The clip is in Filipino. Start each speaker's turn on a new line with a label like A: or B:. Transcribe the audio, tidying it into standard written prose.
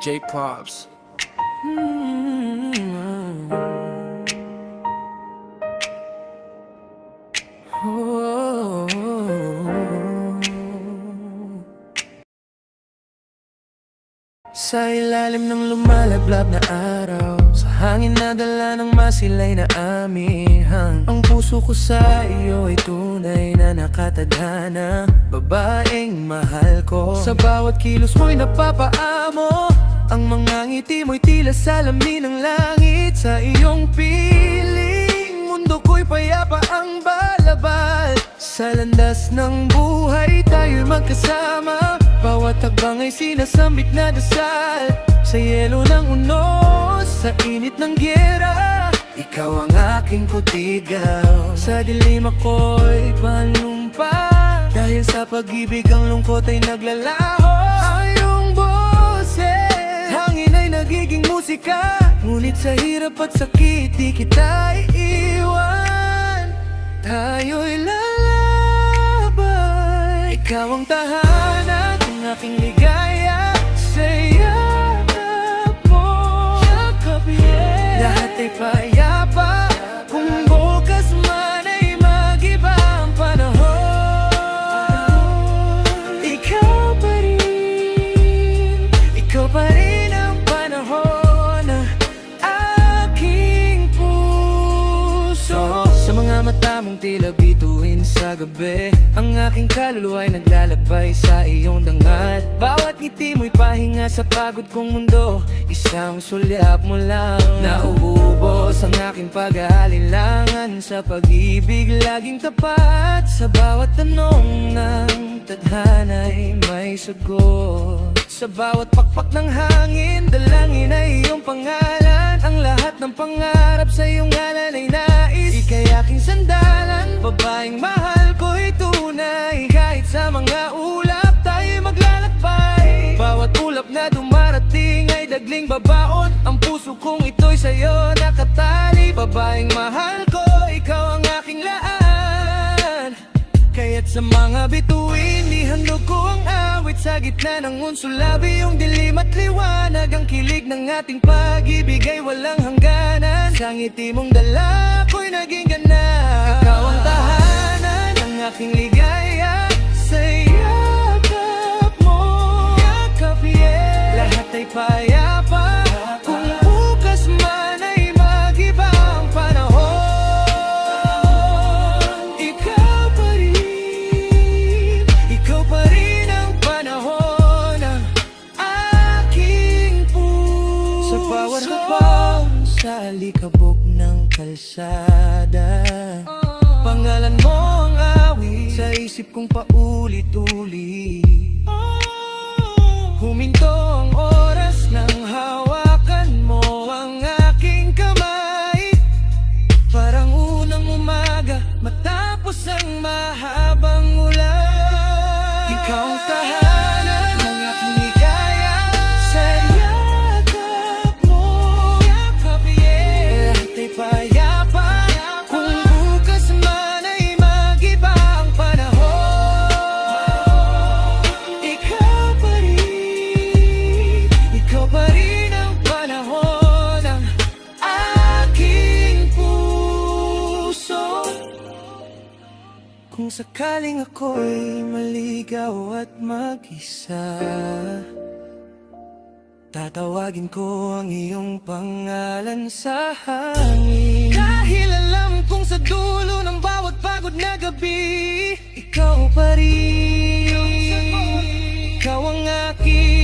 A: J-Pops. Sa ilalim ng lumalagblab na araw, sa hangin na dala ng masilay na amihang, ang puso ko sa iyo ay tunay na nakatadhana. Babaeng mahal ko, sa bawat kilos mo'y napapaamo. Ang mga ngiti mo'y tila salamin ng langit. Sa iyong piling, mundo ko'y payapa ang balabal. Sa landas ng buhay tayo'y magkasama. Bawat hakbang ay sinasambit na dasal. Sa yelo ng unos, sa init ng gyera, ikaw ang aking putigaw. Sa dilim ako'y panumpa, dahil sa pag-ibig ang lungkot ay naglalaho. Ang iyong boses, hangin ay nagiging musika. Ngunit sa hirap at sakit di kita iiwan. Tayo'y lalabay, ikaw ang tahanan, aking ligaya. Sa yakap mo, lahat ay payapa. Kung bukas man ay mag-iba ang panahon, ikaw pa rin ang panahon ng aking puso. Sa mga mata mong tila bituin sa gabi, ang aking kaluluwa ay naglalakbay sa iyong dangal. Bawat ngiti mo'y pahinga sa pagod kong mundo. Isang sulyap mo lang, nauubos ang aking pag-aalinlangan. Sa pag-ibig laging tapat, sa bawat tanong ng tadhana'y may sagot. Sa bawat pakpak ng hangin, dalangin ay iyong pangalan. Ang lahat ng pangarap sa iyong ngalan ay nais. Ika'y aking sandalan, babaeng mahal ko'y tunay. Kahit sa mga ulap tayo'y maglalakbay. Bawat ulap na dumarating ay dagling babaon. Ang puso kong ito'y sa'yo nakatali. Babaeng mahal ko, ikaw ang aking laan. Kaya't sa mga bituin, di handog ko ang awit. Sa gitna ng unsulabi, yung dilim at liwanag. Ang kilig ng ating pag-ibig ay walang hangganan. Sa ngiti mong dala ko'y naging ganap. Ikaw ang tahanan ng aking ligaya. Sa yakap mo, lahat ay payapa. Kung bukas man ay mag-iba ang panahon, ikaw pa rin ang panahon ng aking puso. Sa bawat habang sa alikabok ng kalsada, pangalan mo ang awit sa isip kong paulit-ulit. Huminto ang oras nang hawakan mo ang aking kamay. Parang unang umaga matapos ang mahabang ulan. Ikaw ang tahanan ng aking ligaya. Sa yakap mo, lahat ay payapa. Kung bukas man ay mag-iba ang panahon, ikaw pa rin ang panahon ng aking puso. Kung sakaling ako'y maligaw at mag-isa, tatawagin ko ang iyong pangalan sa hangin. Dahil alam kong sa dulo ng bawat pagod na gabi, ikaw pa rin, ikaw ang aking